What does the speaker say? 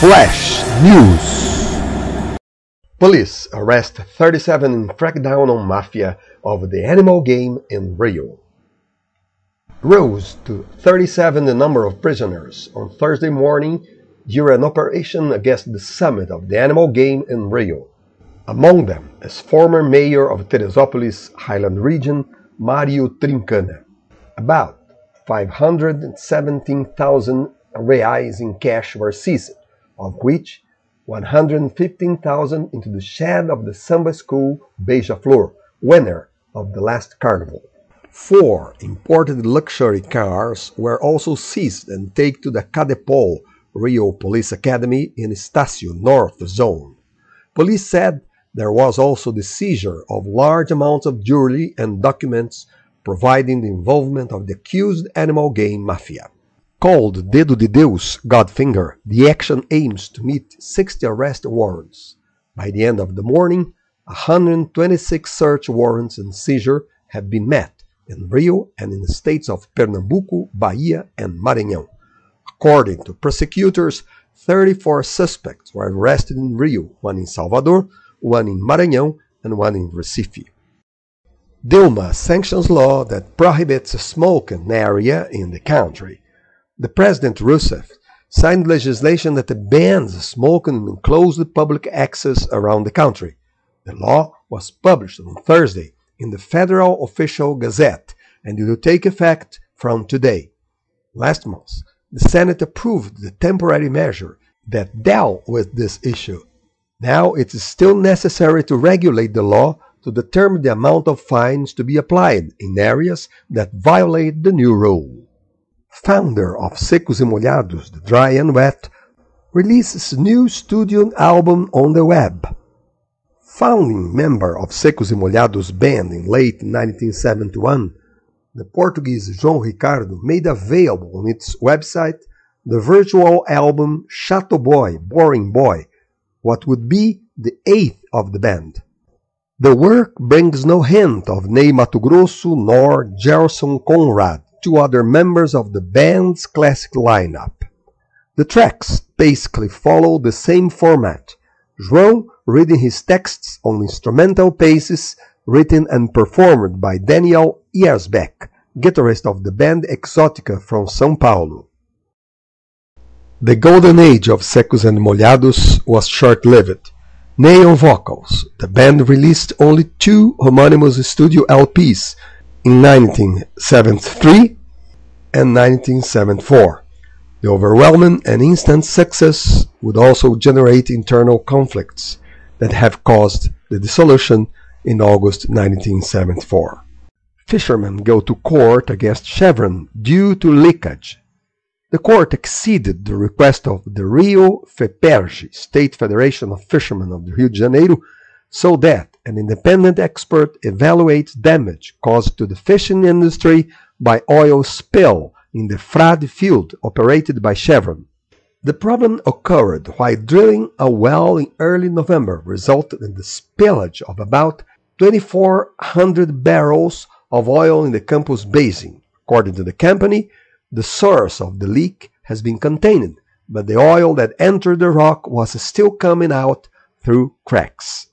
Flash News. Police arrest 37 in crackdown on mafia of the animal game in Rio. Rose to 37 the number of prisoners on Thursday morning during an operation against the summit of the animal game in Rio. Among them is former mayor of Teresópolis Highland region, Mario Trincana. About 517,000 reais in cash were seized, of which 115,000 into the shed of the Samba School Beija-Flor, winner of the last carnival. 4 imported luxury cars were also seized and taken to the Cadepol Rio Police Academy in Estácio North Zone. Police said there was also the seizure of large amounts of jewelry and documents providing the involvement of the accused animal game mafia. Called Dedo de Deus, Godfinger, the action aims to meet 60 arrest warrants. By the end of the morning, 126 search warrants and seizure have been met in Rio and in the states of Pernambuco, Bahia, and Maranhão. According to prosecutors, 34 suspects were arrested in Rio, one in Salvador, one in Maranhão, and one in Recife. Dilma sanctions law that prohibits smoking area in the country. The President Rousseff signed legislation that bans smoking in enclosed public access around the country. The law was published on Thursday in the Federal Official Gazette and it will take effect from today. Last month, the Senate approved the temporary measure that dealt with this issue. Now it is still necessary to regulate the law to determine the amount of fines to be applied in areas that violate the new rule. Founder of Secos e Molhados, the Dry and Wet, releases new studio album on the web. Founding member of Secos e Molhados band in late 1971, the Portuguese João Ricardo made available on its website the virtual album Chato Boy, Boring Boy, what would be the 8th of the band. The work brings no hint of Ney Matogrosso nor Gerson Conrad, 2 other members of the band's classic lineup. The tracks basically follow the same format, João reading his texts on instrumental pieces written and performed by Daniel Iersbeck, guitarist of the band Exótica from São Paulo. The golden age of Secos and Molhados was short-lived. Ney on vocals, the band released only 2 homonymous studio LPs in 1973 and 1974. The overwhelming and instant success would also generate internal conflicts that have caused the dissolution in August 1974. Fishermen go to court against Chevron due to leakage. The court exceeded the request of the Rio FEPERJ, State Federation of Fishermen of Rio de Janeiro, so that an independent expert evaluates damage caused to the fishing industry by oil spill in the Frade field operated by Chevron. The problem occurred while drilling a well in early November, resulted in the spillage of about 2,400 barrels of oil in the Campos Basin. According to the company, the source of the leak has been contained, but the oil that entered the rock was still coming out through cracks.